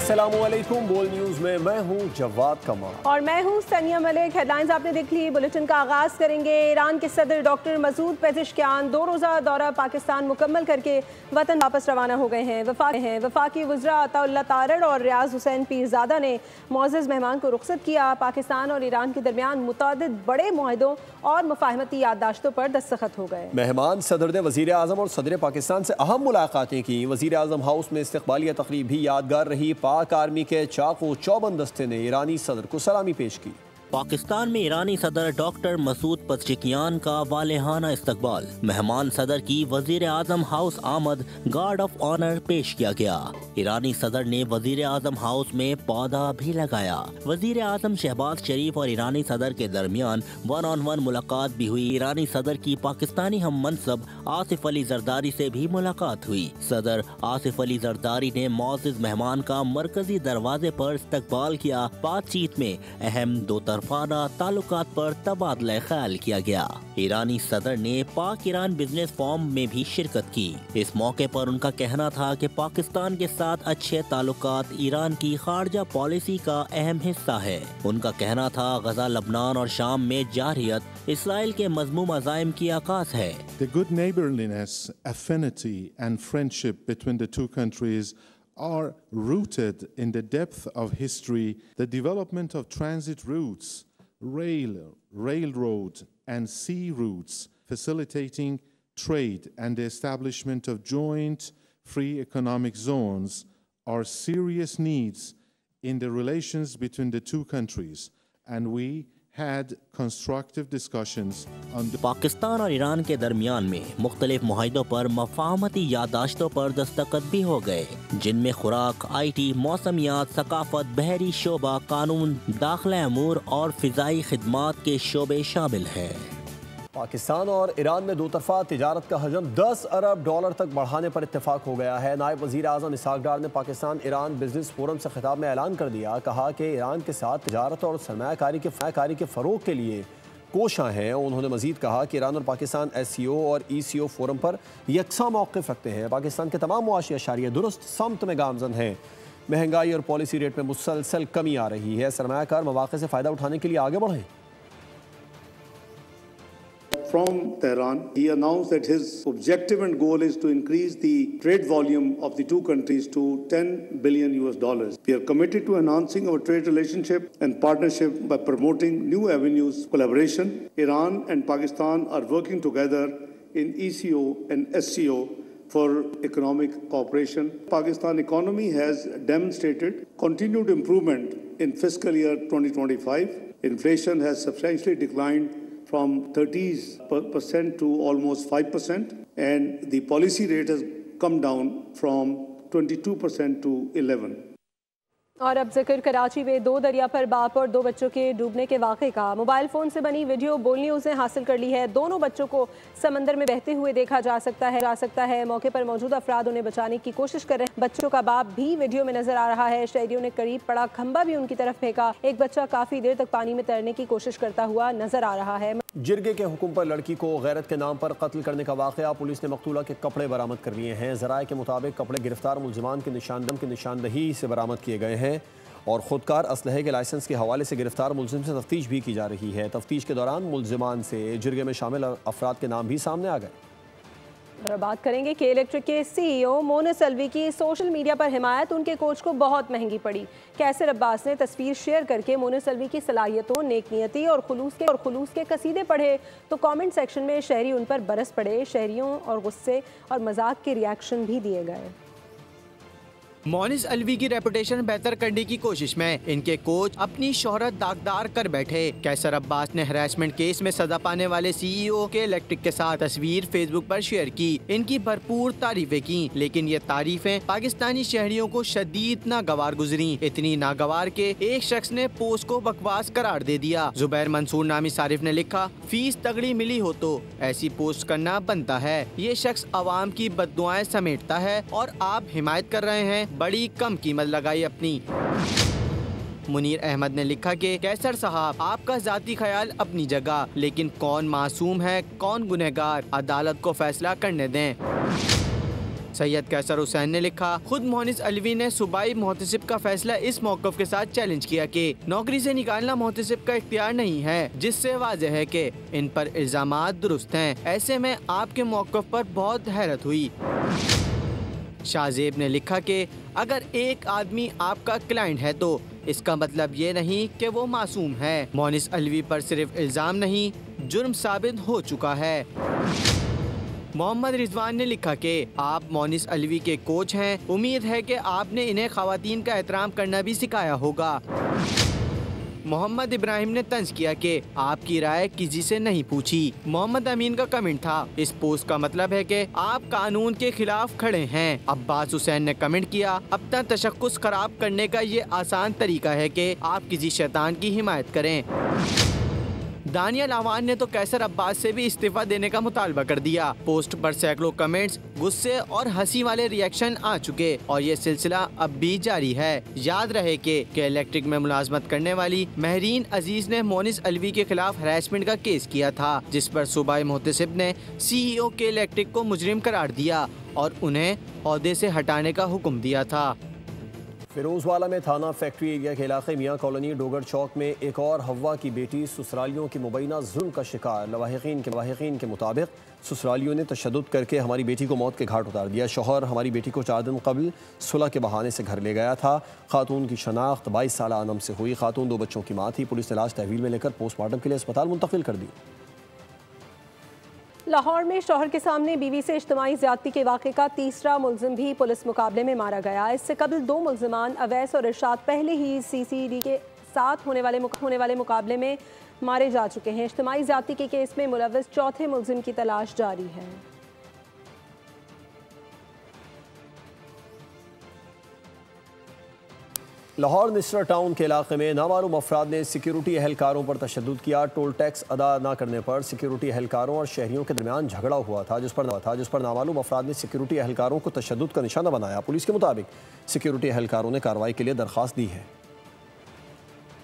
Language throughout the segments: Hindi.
अस्सलामुअलैकुम। बोल न्यूज में मैं हूं जवाद कमाल और मैं हूं सनिया मलिक। हेडलाइंस आपने देख ली। बुलेटिन का आगाज करेंगे। ईरान के सदर डॉक्टर मसूद पेज़ेश्कियान 2 रोज़ा दौरा पाकिस्तान मुकम्मल करके वतन वापस रवाना हो गए हैं। वफाकी वज़रा अताउल्लाह तारड़ और रियाज हुसैन पीरज़ादा ने मुअज़्ज़ज़ मेहमान को रुखसत किया। पाकिस्तान और ईरान के दरमियान मुतअद्दिद बड़े मुआहदों और मुफाहमती याददाश्तों पर दस्तखत हो गए। मेहमान सदर ने वज़ीर आज़म और सदर पाकिस्तान से अहम मुलाकातें की। वज़ीर आज़म हाउस में इस्तक़बालिया तक़रीब भी यादगार रही। पाक आर्मी के चाक़ू चौबंद दस्ते ने ईरानी सदर को सलामी पेश की। पाकिस्तान में ईरानी सदर डॉक्टर मसूद पेज़ेश्कियान का वालेहाना इस्तकबाल। मेहमान सदर की वजीर आजम हाउस आमद गार्ड ऑफ ऑनर पेश किया गया। ईरानी सदर ने वजीर आजम हाउस में पौधा भी लगाया। वजीर आजम शहबाज शरीफ और ईरानी सदर के दरमियान 1-on-1 मुलाकात भी हुई। ईरानी सदर की पाकिस्तानी हम मनसब आसिफ अली जरदारी से भी मुलाकात हुई। सदर आसिफ अली जरदारी ने मुअज़्ज़ज़ मेहमान का मरकजी दरवाजे पर इस्तकबाल किया। बातचीत में अहम दो तरफाना ताल्लुकात पर तबादला ख्याल किया गया। ईरानी सदर ने पाक ईरान बिजनेस फोरम में भी शिरकत की। इस मौके पर उनका कहना था कि पाकिस्तान के साथ अच्छे ताल्लुकात ईरान की खारजा पॉलिसी का अहम हिस्सा है। उनका कहना था गजा, लबनान और शाम में जारहियत इसराइल के मज़मूम अज़ाइम की आकाश है। The good neighborliness, affinity and friendship between the two countries are rooted in the depth of history, the development of transit routes, railroad and sea routes, facilitating trade and the establishment of joint free economic zones are serious needs in the relations between the two countries, and we had constructive discussions on the Pakistan और ईरान के दरमियान में मुख्तलिफ मुआहिदों पर मफाहमती याददाश्तों पर दस्तखत भी हो गए, जिनमें खुराक, IT, मौसमियात, सकाफत, बहरी शोबा, कानून, दाखिला अमूर और फ़िज़ाई खिदमात के शोबे शामिल हैं। पाकिस्तान और ईरान में दो तरफा तिजारत का हजम $10 अरब तक बढ़ाने पर इत्तेफाक हो गया है। नायब वज़ीर आज़म इसहाक़ डार ने पाकिस्तान ईरान बिजनेस फोरम से खिताब में ऐलान कर दिया। कहा कि ईरान के साथ तिजारत और सरमायाकारी के फ़रोग़ के लिए कोशां हैं। उन्होंने मज़ीद कहा कि ईरान और पाकिस्तान SCO और ECO फोरम पर यकसा मौक़िफ़ रखते हैं। पाकिस्तान के तमाम मुआशी अशारिया दुरुस्त समत में गामज़न हैं। महंगाई और पॉलिसी रेट में मुसलसल कमी आ रही है। सरमायाकार मौक़े से फ़ायदा उठाने के लिए आगे बढ़ें। From Tehran, he announced that his objective and goal is to increase the trade volume of the two countries to $10 billion. We are committed to enhancing our trade relationship and partnership by promoting new avenues of collaboration. Iran and Pakistan are working together in ECO and SCO for economic cooperation. Pakistan economy has demonstrated continued improvement in fiscal year 2025. Inflation has substantially declined from 30% to almost 5%, and the policy rate has come down from 22% to 11%. और अब जिक्र कराची में 2 दरिया पर बाप और 2 बच्चों के डूबने के वाक़े का। मोबाइल फ़ोन से बनी वीडियो बोल न्यूज़ ने हासिल कर ली है। दोनों बच्चों को समंदर में बहते हुए देखा जा सकता है। मौके पर मौजूद अफराद उन्हें बचाने की कोशिश कर रहे हैं। बच्चों का बाप भी वीडियो में नजर आ रहा है। शहरियों ने करीब पड़ा खंबा भी उनकी तरफ फेंका। एक बच्चा काफ़ी देर तक पानी में तैरने की कोशिश करता हुआ नजर आ रहा है। जिरगे के हुक्म पर लड़की को गैरत के नाम पर कत्ल करने का वाक़या। पुलिस ने मकतूला के कपड़े बरामद कर लिए हैं। ज़राए के मुताबिक कपड़े गिरफ्तार मुलजिमान की निशानदही से बरामद किए गए हैं और ख़ुदकार असलहे के लाइसेंस के हवाले से गिरफ्तार मुलजिम से तफ्तीश भी की जा रही है। तफ्तीश के दौरान मुलजिमान से जिरगे में शामिल अफराद के नाम भी सामने आ गए। और बात करेंगे के इलेक्ट्रिक के CEO मोनिस अलवी की सोशल मीडिया पर हिमायत उनके कोच को बहुत महंगी पड़ी। कैसर अब्बास ने तस्वीर शेयर करके मोनिस अलवी की सलाहियतों, नेकनियती और खुलूस के कसीदे पढ़े तो कमेंट सेक्शन में शहरी उन पर बरस पड़े। शहरियों और गुस्से और मजाक के रिएक्शन भी दिए गए। मोनिस अलवी की रेपुटेशन बेहतर करने की कोशिश में इनके कोच अपनी शोहरत दागदार कर बैठे। कैसर अब्बास ने हरासमेंट केस में सजा पाने वाले CEO के इलेक्ट्रिक के साथ तस्वीर फेसबुक पर शेयर की। इनकी भरपूर तारीफें की, लेकिन ये तारीफें पाकिस्तानी शहरियों को शदीद नागवार गुजरी। इतनी नागवार के एक शख्स ने पोस्ट को बकवास करार दे दिया। जुबैर मंसूर नामी सारिफ ने लिखा, फीस तगड़ी मिली हो तो ऐसी पोस्ट करना बनता है। ये शख्स अवाम की बद्दुआएं समेटता है और आप हिमायत कर रहे हैं। बड़ी कम कीमत लगाई अपनी। मुनीर अहमद ने लिखा कि कैसर साहब, आपका जाती ख्याल अपनी जगह, लेकिन कौन मासूम है कौन गुनहगार, अदालत को फैसला करने दें। सैयद कैसर हुसैन ने लिखा, खुद मोहनिस अलवी ने सूबाई मोहतसिब का फैसला इस मौक़िफ़ के साथ चैलेंज किया कि नौकरी से निकालना मोहतसिब का इख्तियार नहीं है, जिससे वाज़ेह है कि इन पर इल्ज़ामात दुरुस्त हैं। ऐसे में आपके मौक़िफ़ पर बहुत हैरत हुई। शाहजेब ने लिखा कि अगर एक आदमी आपका क्लाइंट है तो इसका मतलब ये नहीं कि वो मासूम है। मोहनिस अलवी पर सिर्फ इल्ज़ाम नहीं, जुर्म साबित हो चुका है। मोहम्मद रिजवान ने लिखा कि आप मोहनिस अलवी के कोच हैं, उम्मीद है कि आपने इन्हें ख़वातीन का एहतराम करना भी सिखाया होगा। मोहम्मद इब्राहिम ने तंज किया कि आपकी राय किसी से नहीं पूछी। मोहम्मद अमीन का कमेंट था, इस पोस्ट का मतलब है कि आप कानून के खिलाफ खड़े हैं। अब्बास हुसैन ने कमेंट किया, अपना तशक्कुस खराब करने का ये आसान तरीका है कि आप किसी शैतान की हिमायत करें। दानियल आवान ने तो कैसर अब्बास से भी इस्तीफा देने का मुतालबा कर दिया। पोस्ट पर सैकड़ों कमेंट्स, गुस्से और हंसी वाले रिएक्शन आ चुके और ये सिलसिला अब भी जारी है। याद रहे कि इलेक्ट्रिक में मुलाजमत करने वाली महरीन अजीज ने मोहनिस अलवी के खिलाफ हैरेसमेंट का केस किया था, जिस पर सूबाई मोहतसिब ने CEO के इलेक्ट्रिक को मुजरिम करार दिया और उन्हें ओहदे से हटाने का हुक्म दिया था। फिरोजवाला में थाना फैक्ट्री एरिया के इलाके मियाँ कॉलोनी डोगर चौक में एक और हवा की बेटी ससुरालियों की मुबैना जुल्म का शिकार। लवाहिकीन के मुताबिक ससुरालियों ने तशद्दुद करके हमारी बेटी को मौत के घाट उतार दिया। शौहर हमारी बेटी को 4 दिन कबल सुलह के बहाने से घर ले गया था। खातून की शनाख्त 22 साल आनम से हुई। खातून 2 बच्चों की माँ थी। पुलिस ने लाश तहवील में लेकर पोस्टमार्टम के लिए अस्पताल मुंतकिल कर दी। लाहौर में शौहर के सामने बीवी से इज्तिमाई ज़्यादती के वाक़े का तीसरा मुलजिम भी पुलिस मुकाबले में मारा गया। इससे कबल 2 मुलजिमान अवैस और इरशाद पहले ही CCD के साथ होने वाले मुकाबले में मारे जा चुके हैं। इज्तिमाई ज़्यादती के केस में मुलव्वस चौथे मुलजिम की तलाश जारी है। लाहौर निस्रा टाउन के इलाके में नामालूम अफराद ने सिक्योरिटी एहलकारों पर तशद्दुद किया। टोल टैक्स अदा न करने पर सिक्योरिटी एहलकारों और शहरियों के दरमियान झगड़ा हुआ था, जिस पर नामालूम अफराद ने सिक्योरिटी एहलकारों को तशद्दुद का निशाना बनाया। पुलिस के मुताबिक सिक्योरिटी एहलकारों ने कार्रवाई के लिए दरख्वास्त दी है।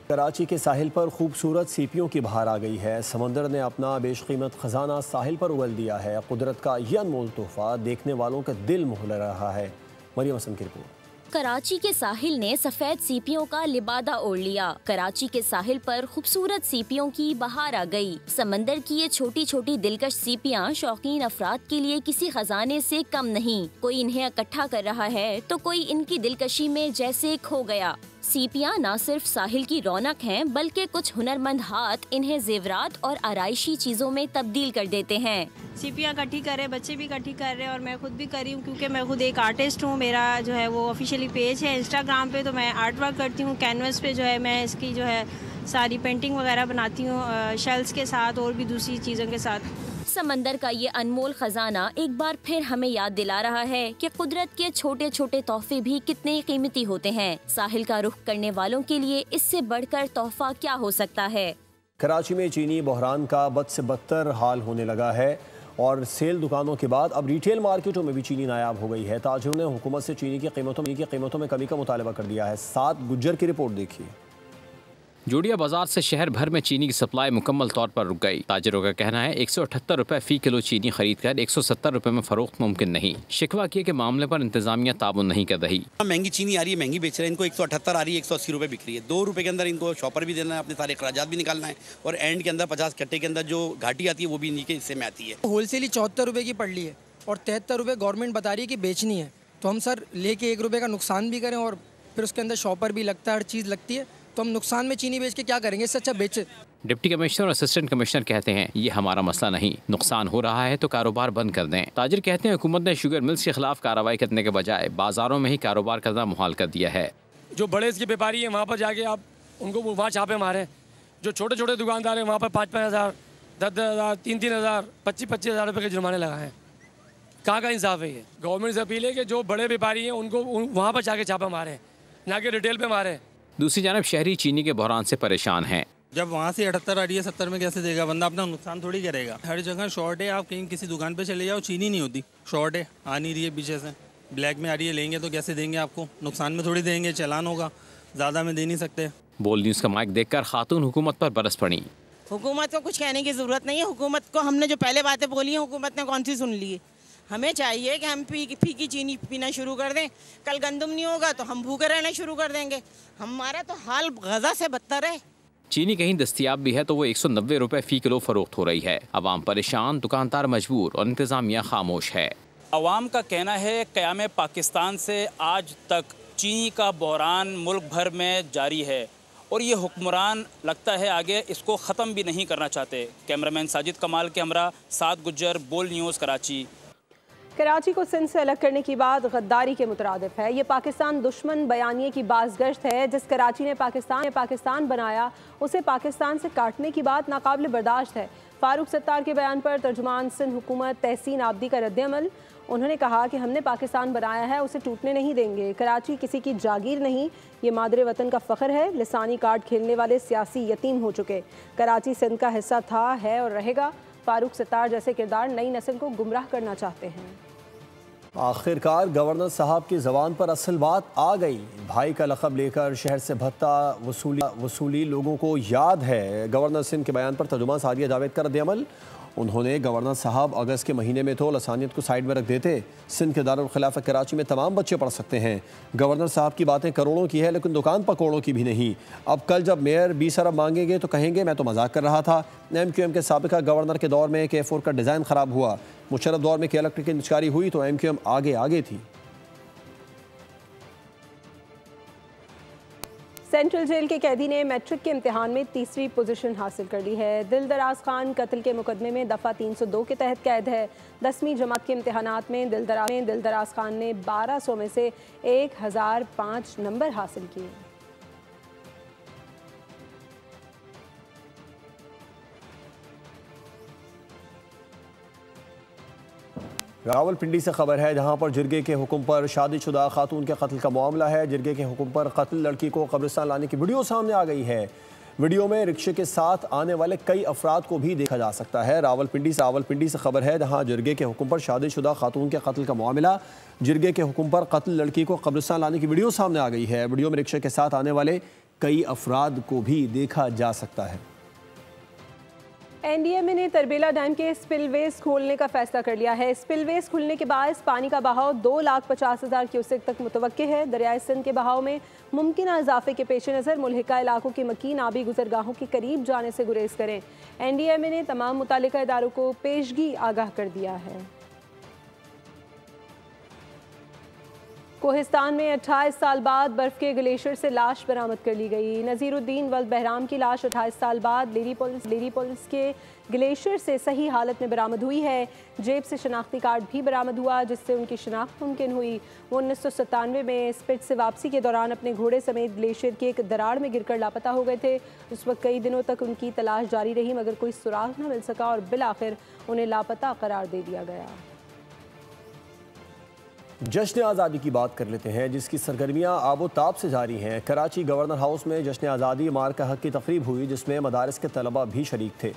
कराची के साहिल पर खूबसूरत सीपियों की बहार आ गई है। समंदर ने अपना बेशकीमत खजाना साहिल पर उगल दिया है। कुदरत का यह अनमोल तोहफा देखने वालों के दिल मोह ले रहा है। मरियम हसन की रिपोर्ट। कराची के साहिल ने सफेद सीपियों का लिबादा ओढ़ लिया। कराची के साहिल पर खूबसूरत सीपियों की बहार आ गई। समंदर की ये छोटी छोटी दिलकश सीपियाँ शौकीन अफराद के लिए किसी खजाने से कम नहीं। कोई इन्हें इकट्ठा कर रहा है तो कोई इनकी दिलकशी में जैसे खो गया। सीपियाँ न सिर्फ साहिल की रौनक हैं, बल्कि कुछ हुनरमंद हाथ इन्हें जेवरात और आराइशी चीजों में तब्दील कर देते हैं। सीपियाँ इकट्ठी कर रहे, बच्चे भी इकट्ठी कर रहे हैं और मैं खुद भी कर रही हूँ, क्योंकि मैं खुद एक आर्टिस्ट हूँ। मेरा जो है वो ऑफिशियली पेज है इंस्टाग्राम पे, तो मैं आर्ट वर्क करती हूँ। कैनवस पे जो है मैं इसकी जो है सारी पेंटिंग वगैरह बनाती हूँ, शेल्स के साथ और भी दूसरी चीज़ों के साथ। समंदर का ये अनमोल खजाना एक बार फिर हमें याद दिला रहा है कि कुदरत के छोटे छोटे तोहफे भी कितने कीमती होते हैं। साहिल का रुख करने वालों के लिए इससे बढ़कर तोहफा क्या हो सकता है। कराची में चीनी बहरान का बद से बदतर हाल होने लगा है और सेल दुकानों के बाद अब रिटेल मार्केटों में भी चीनी नायाब हो गई है। ताजिरों ने हुकूमत से चीनी की कीमतों में कमी का मुतालबा कर दिया है। 7 गुज्जर की रिपोर्ट देखिए। जोड़िया बाजार से शहर भर में चीनी की सप्लाई मुकम्मल तौर पर रुक गई। ताजिरों का कहना है 178 रुपए फी किलो चीनी खरीद कर 170 रुपए में फरोख्त मुमकिन नहीं। शिकवा किए के मामले पर इंतजामिया ताबुन नहीं कर रही। महंगी चीनी आ रही है, महंगी बेच रहे हैं। इनको 178 आ रही है, 180 रुपए बिक रही है। 2 रुपए के अंदर इनको शॉपर भी देना है, अपने सारे अखराजात भी निकालना है और एंड के अंदर 50 कट्टे के अंदर जो घाटी आती है वो भी इन्हीं के हिस्से में आती है। होलसेल 74 रुपए की पड़ ली है और 73 रुपए गवर्नमेंट बता रही है कि बेचनी है। तो हम सर लेके 1 रुपए का नुकसान भी करें और फिर उसके अंदर शॉपर भी लगता है, हर चीज़ लगती है, तो हम नुकसान में चीनी बेच के क्या करेंगे? इससे अच्छा बेचे। डिप्टी कमिश्नर और असिस्टेंट कमिश्नर कहते हैं ये हमारा मसला नहीं, नुकसान हो रहा है तो कारोबार बंद कर दें। ताजिर कहते हैं हुकूमत ने शुगर मिल्स के खिलाफ कार्रवाई करने के बजाय बाजारों में ही कारोबार करना मुहाल कर दिया है। जो बड़े इसके व्यापारी हैं वहाँ पर जाके आप उनको वहाँ छापे मारें। जो छोटे छोटे दुकानदार हैं वहाँ पर 5-5 हज़ार, 10-10 हज़ार, 3-3 हज़ार, 25-25 हज़ार रुपये के जुर्माने लगाए हैं। कहाँ का इंसाफ है ये? गवर्नमेंट से अपील है कि जो बड़े व्यापारी हैं उनको वहाँ पर जाके छापा मारें, ना कि रिटेल पे मारें। दूसरी जानब शहरी चीनी के बहरान से परेशान हैं। जब वहाँ से 78 आ रही है, 70 में कैसे देगा बंदा? अपना नुकसान थोड़ी करेगा। हर जगह शॉर्ट है। आप कहीं किसी दुकान पे चले जाओ, चीनी नहीं होती, शॉर्ट है, आ नहीं रही है पीछे से, ब्लैक में आ रही है। लेंगे तो कैसे देंगे? आपको नुकसान में थोड़ी देंगे, चालान होगा, ज़्यादा में दे नहीं सकते। बोल न्यूज़ का माइक देखकर खातून हुकूमत पर बरस पड़ी। हुकूमत को कुछ कहने की ज़रूरत नहीं है। हुकूमत को हमने जो पहले बातें बोली हैं, हुकूमत ने कौन सी सुन ली है? हमें चाहिए कि हम फीकी चीनी पीना शुरू कर दें। कल गंदम नहीं होगा तो हम भूखे रहना शुरू कर देंगे। हमारा तो हाल गजा से बदतर है। चीनी कहीं दस्तियाब भी है तो वो 190 रुपए फी किलो फरोख्त हो रही है। अवाम परेशान, दुकानदार मजबूर और इंतजामिया खामोश है। अवाम का कहना है क़याम पाकिस्तान से आज तक चीनी का बहरान मुल्क भर में जारी है और ये हुक्मरान लगता है आगे इसको ख़त्म भी नहीं करना चाहते। कैमरामैन साजिद कमाल के हमरा साद गुज्जर, बोल न्यूज़, कराची। कराची को सिंध से अलग करने की बात गद्दारी के मुतरादिफ है। ये पाकिस्तान दुश्मन बयानिए की बाज़गश्त है। जिस कराची ने पाकिस्तान बनाया उसे पाकिस्तान से काटने की बात नाकाबिल बर्दाश्त है। फारूक सत्तार के बयान पर तर्जुमान सिंध हुकूमत तहसीन आबदी का रद्द-ए-अमल। उन्होंने कहा कि हमने पाकिस्तान बनाया है, उसे टूटने नहीं देंगे। कराची किसी की जागीर नहीं, ये मादरे वतन का फ़ख्र है। लिसानी कार्ड खेलने वाले सियासी यतीम हो चुके। कराची सिंध का हिस्सा था, है और रहेगा। फारूक सत्तार जैसे किरदार नई नस्ल को गुमराह करना चाहते हैं। आखिरकार गवर्नर साहब की ज़बान पर असल बात आ गई। भाई का लक़ब लेकर शहर से भत्ता वसूली लोगों को याद है। गवर्नर सिंध के बयान पर तर्जुमान सादिया जावेद का रद्द-ए-अमल। उन्होंने गवर्नर साहब अगस्त के महीने में तो लसानियत को साइड में रख देते। सिंध के दारुल खिलाफत कराची में तमाम बच्चे पढ़ सकते हैं। गवर्नर साहब की बातें करोड़ों की है लेकिन दुकान पकौड़ों की भी नहीं। अब कल जब मेयर 20 अरब मांगेंगे तो कहेंगे मैं तो मजाक कर रहा था। MQM के साबिका गवर्नर के दौर में K4 का डिज़ाइन ख़राब हुआ। मुशर्रफ दौर में इलेक्ट्रिक की निचकारी हुई तो MQM आगे थी। सेंट्रल जेल के कैदी ने मैट्रिक के इम्तिहान में तीसरी पोजीशन हासिल कर ली है। दिलदराज खान कत्ल के मुकदमे में दफ़ा 302 के तहत कैद है। 10वीं जमात के इम्तिहानात में दिलदराज खान ने 1200 में से 1005 नंबर हासिल किए। रावलपिंडी से खबर है जहां पर जिरगे के हुक्म पर शादीशुदा खातून के कत्ल का मामला है। जिरगे के हुक्म पर कत्ल लड़की को कब्रिस्तान लाने की वीडियो सामने आ गई है। वीडियो में रिक्शे के साथ आने वाले कई अफराद को भी देखा जा सकता है। रावलपिंडी से खबर है जहां जिरगे के हुक्म पर शादीशुदा खातून के कत्ल का मामला। जिरगे के हुक्म पर कत्ल लड़की को कब्रिस्तान लाने की वीडियो सामने आ गई है। वीडियो में रिक्शे के साथ आने वाले कई अफराद को भी देखा जा सकता है। NDMA ने तरबेला डैम के स्पिलवेज खोलने का फैसला कर लिया है। स्पिलवेज खुलने के बाद पानी का बहाव 2,50,000 क्यूसेक तक मुतवक्के है। दरियाए सिंध के बहाव में मुमकिन इजाफे के पेश नज़र मुल्हिका इलाकों के मकीन आबी गुजरगाहों के करीब जाने से गुरेज करें। NDMA ने तमाम मुतालिका इदारों को पेशगी आगाह कर दिया है। कोहिस्तान में 28 साल बाद बर्फ के ग्लेशियर से लाश बरामद कर ली गई। नज़ीरुद्दीन वल्द बहराम की लाश 28 साल बाद लेरी पुलिस के ग्लेशियर से सही हालत में बरामद हुई है। जेब से शनाख्ती कार्ड भी बरामद हुआ जिससे उनकी शनाख्त मुमकिन हुई। वो 1997 में स्पिट से वापसी के दौरान अपने घोड़े समेत ग्लेशियर की एक दरार में गिरकर लापता हो गए थे। उस वक्त कई दिनों तक उनकी तलाश जारी रही मगर कोई सुराग न मिल सका और बिलाखिर उन्हें लापता करार दे दिया गया। जश्न आज़ादी की बात कर लेते हैं जिसकी सरगर्मियां आबोताब से जारी हैं। कराची गवर्नर हाउस में जश्न आज़ादी मार्क हक की तकरीब हुई जिसमें मदारिस के तलबा भी शरीक थे।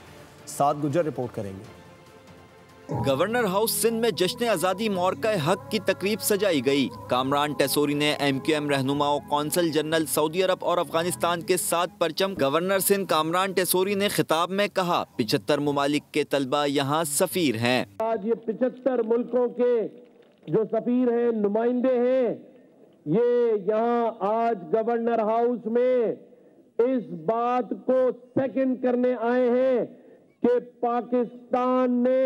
साद गुज्जर रिपोर्ट करेंगे। गवर्नर हाउस सिंध में जश्न आज़ादी मार्का हक की तकरीब सजाई गई। कामरान टेसोरी ने MQM रहनुमा और कौंसल जनरल सऊदी अरब और अफगानिस्तान के 7 परचम गवर्नर सिंध कामरान टेसोरी ने खिताब में कहा 75 मुमालिक के तलबा यहाँ सफ़ीर हैं। आज ये 75 मुल्कों के जो सफीर हैं, नुमाइंदे हैं, ये यहाँ आज गवर्नर हाउस में इस बात को सेकंड करने आए हैं कि पाकिस्तान ने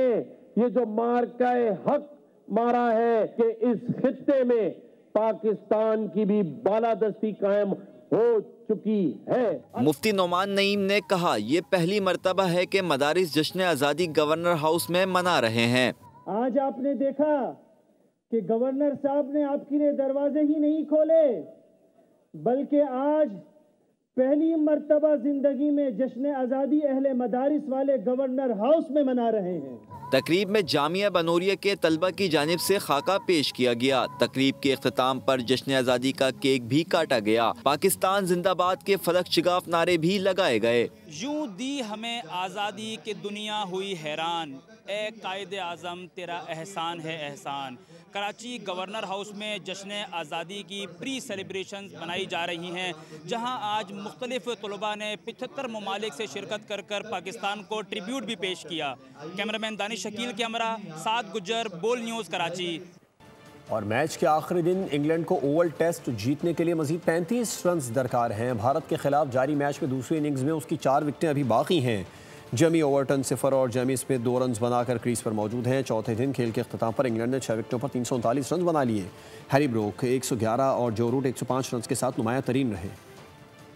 ये जो मार्का हक मारा है कि इस खित्ते में पाकिस्तान की भी बालादस्ती कायम हो चुकी है। मुफ्ती नोमान नईम ने कहा ये पहली मर्तबा है कि मदारिस जश्न आज़ादी गवर्नर हाउस में मना रहे हैं। आज आपने देखा कि गवर्नर साहब ने आपके लिए दरवाजे ही नहीं खोले बल्कि आज पहली मर्तबा जिंदगी में जश्न आज़ादी अहले मदारिस वाले गवर्नर हाउस में मना रहे हैं। तकरीब में जामिया बनोरिया के तलबा की जानिब से खाका पेश किया गया। तकरीब के इख्तिताम पर जश्न आज़ादी का केक भी काटा गया। पाकिस्तान जिंदाबाद के फलक शिगाफ नारे भी लगाए गए। यूं दी हमें आज़ादी कि दुनिया हुई हैरान, ए कायदे आज़म तेरा एहसान है एहसान। कराची गवर्नर हाउस में जश्न आज़ादी की प्री सेलिब्रेशन बनाई जा रही हैं, जहां आज मुख्तलिफ तलबा ने 75 ममालिक से शिरकत कर कर पाकिस्तान को ट्रिब्यूट भी पेश किया। कैमरामैन दानिश शकील के हमरा, साद गुज्जर, बोल न्यूज़ कराची। और मैच के आखिरी दिन इंग्लैंड को ओवल टेस्ट जीतने के लिए मजीद 35 रन्स दरकार हैं। भारत के खिलाफ जारी मैच में दूसरी इनिंग्स में उसकी 4 विकेटें अभी बाकी हैं। जेमी ओवरटन 0 और जेमी स्मिथ 2 रन्स बनाकर क्रीज पर मौजूद हैं। चौथे दिन खेल के अख्ताम पर इंग्लैंड ने 6 विकेटों पर 339 रन बना लिए। हैरी ब्रोक 111 और जो रूट 105 रन के साथ नुमाया तरीन रहे।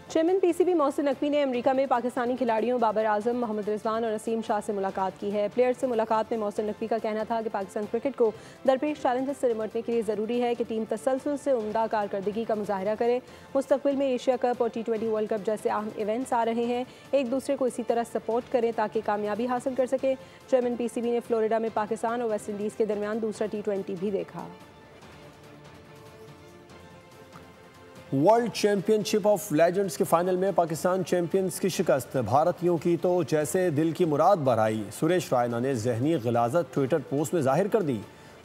चेयरमैन पीसीबी मोहसिन नकवी ने अमेरिका में पाकिस्तानी खिलाड़ियों बाबर आजम, मोहम्मद रिजवान और नसीम शाह से मुलाकात की है। प्लेयर्स से मुलाकात में मोहसिन नकवी का कहना था कि पाकिस्तान क्रिकेट को दरपेश चैलेंजेस से निपटने के लिए ज़रूरी है कि टीम तसलसल से उम्दा कारकर्दगी का मुजाहरा करे। मुस्तकबिल में एशिया कप और T20 वर्ल्ड कप जैसे अहम इवेंट्स आ रहे हैं, एक दूसरे को इसी तरह सपोर्ट करें ताकि कामयाबी हासिल कर सके। चेयरमैन पीसीबी ने फ्लोरिडा में पाकिस्तान और वेस्ट इंडीज़ के दरमियान दूसरा T20 भी देखा। वर्ल्ड चैंपियनशिप ऑफ लेजेंड्स के फाइनल में पाकिस्तान चैंपियंस की शिकस्त। भारतीयों की तो जैसे दिल की मुराद बरआई। सुरेश रायना ने जहनी गिलाज़त ट्विटर पोस्ट में जाहिर कर दी।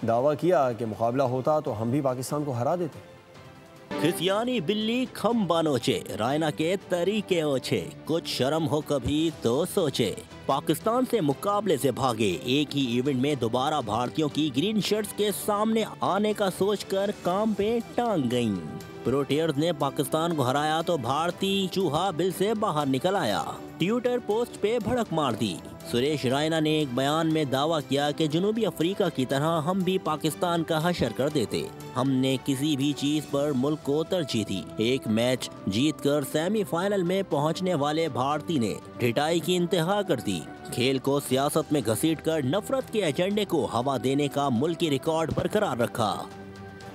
दावा किया कि मुकाबला होता तो हम भी पाकिस्तान को हरा देते। खिसियानी बिल्ली खम्बा नोचे, रायना के तरीके ओछे, कुछ शर्म हो कभी तो सोचे। पाकिस्तान से मुकाबले से भागे, एक ही इवेंट में दोबारा भारतीयों की ग्रीन शर्ट्स के सामने आने का सोचकर काम पे टांग गईं। प्रोटेयर्स ने पाकिस्तान को हराया तो भारतीय चूहा बिल से बाहर निकल आया। ट्विटर पोस्ट पे भड़क मार दी। सुरेश रायना ने एक बयान में दावा किया कि जनूबी अफ्रीका की तरह हम भी पाकिस्तान का हशर कर देते। हमने किसी भी चीज पर मुल्क को तरजीह दी। एक मैच जीतकर सेमीफाइनल में पहुंचने वाले भारतीय ने ढिठाई की इंतहा कर दी। खेल को सियासत में घसीटकर नफरत के एजेंडे को हवा देने का मुल्की रिकॉर्ड बरकरार रखा।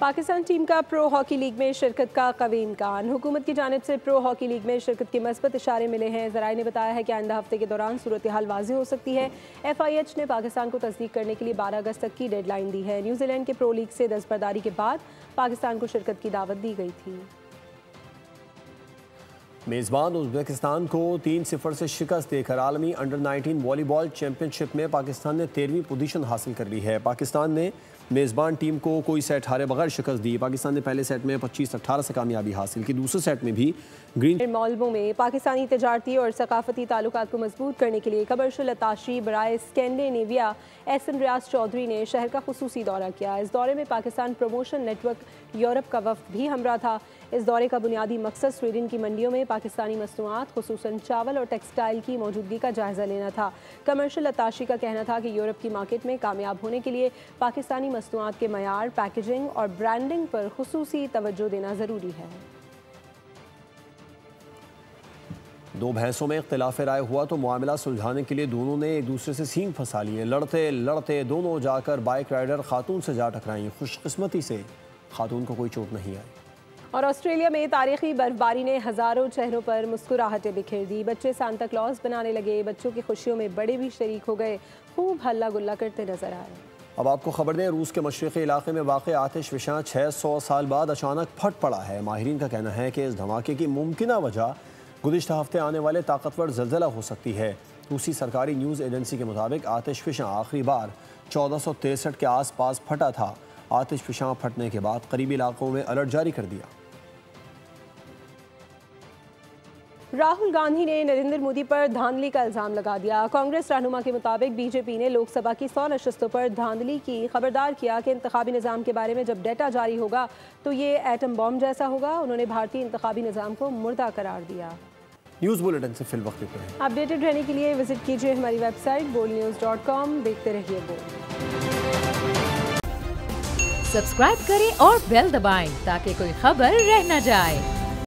पाकिस्तान टीम का प्रो हॉकी लीग में शिरकत का कवी इम्कान। हुकूमत की जानिब से प्रो हॉकी लीग में शिरकत के मस्बत इशारे मिले हैं। ज़राए ने बताया है कि आइंदा हफ्ते के दौरान सूरत हाल वाज़ेह हो सकती है। FIH ने पाकिस्तान को तस्दीक करने के लिए 12 अगस्त तक की डेडलाइन दी है। न्यूजीलैंड के प्रो लीग से दस्तबरदारी के बाद पाकिस्तान को शिरकत की दावत दी गई थी। मेज़बान उज़्बेकिस्तान को 3-0 से शिकस्त देकर आलमी अंडर-19 वॉलीबॉल चैंपियनशिप में पाकिस्तान ने 13वीं पोजीशन हासिल कर ली है। पाकिस्तान ने मेज़बान टीम को कोई सेट हारे बगैर शिकस्त दी। पाकिस्तान ने पहले सेट में 25-18 से कामयाबी हासिल की। दूसरे सेट में भी ग्रीन मॉल्बो में पाकिस्तानी तजारती और सकाफती ताल्लुकात को मजबूत करने के लिए कमर्शियल अताशी बराए स्कैंडिनेविया एहसन रियाज चौधरी ने शहर का खुसूसी दौरा किया। इस दौरे में पाकिस्तान प्रमोशन नेटवर्क यूरोप का वफ्द भी हमरा था। इस दौरे का बुनियादी मकसद स्वीडन की मंडियों में पाकिस्तानी मसनूआत खुसूसन चावल और टेक्सटाइल की मौजूदगी का जायजा लेना था। कमर्शियल अताशी का कहना था कि यूरोप की मार्केट में कामयाब होने के लिए पाकिस्तानी मसनूआत के मयार, पैकेजिंग और ब्रांडिंग पर खुसूसी तवज्जो देना ज़रूरी है। दो भैंसों में इख्तिलाफ राय हुआ तो मामला सुलझाने के लिए दोनों ने एक दूसरे से सींग फंसा लिए। लड़ते लड़ते दोनों जाकर बाइक राइडर खातून से जा टकराई। खुशकिस्मती से खातून को कोई चोट नहीं आई। और ऑस्ट्रेलिया में तारीखी बर्फबारी ने हज़ारों चेहरों पर मुस्कुराहटें बिखेर दी। बच्चे सांता क्लॉज बनाने लगे। बच्चों की खुशियों में बड़े भी शरीक हो गए। खूब हल्ला गुल्ला करते नजर आए। अब आपको खबर दें, रूस के मशरक़ी इलाके में वाक़ आतिश फिशां 600 साल बाद अचानक फट पड़ा है। माहिरीन का कहना है कि इस धमाके की मुमकिना वजह गुज़िश्ता हफ्ते आने वाले ताकतवर ज़लज़ला हो सकती है। रूसी सरकारी न्यूज़ एजेंसी के मुताबिक आतिश फिशां आखिरी बार 1463 के आसपास फटा था। आतिश फिशां फटने के बाद करीबी इलाकों में अलर्ट जारी कर दिया। राहुल गांधी ने नरेंद्र मोदी पर धांधली का इल्ज़ाम लगा दिया। कांग्रेस रहनुमा के मुताबिक बीजेपी ने लोकसभा की 100 नशस्तों पर धांधली की। खबरदार किया कि इंतखाबी निज़ाम के बारे में जब डेटा जारी होगा तो ये एटम बॉम्ब जैसा होगा। उन्होंने भारतीय इंतखाबी निज़ाम को मुर्दा करार दिया। न्यूज़ बुलेटिन से फिल वक्त इतना है। अपडेटेड रहने के लिए विजिट कीजिए हमारी वेबसाइट bolnews.com। देखते रहिए बोल। सब्सक्राइब करें और बेल दबाएं ताकि कोई खबर रह न जाए।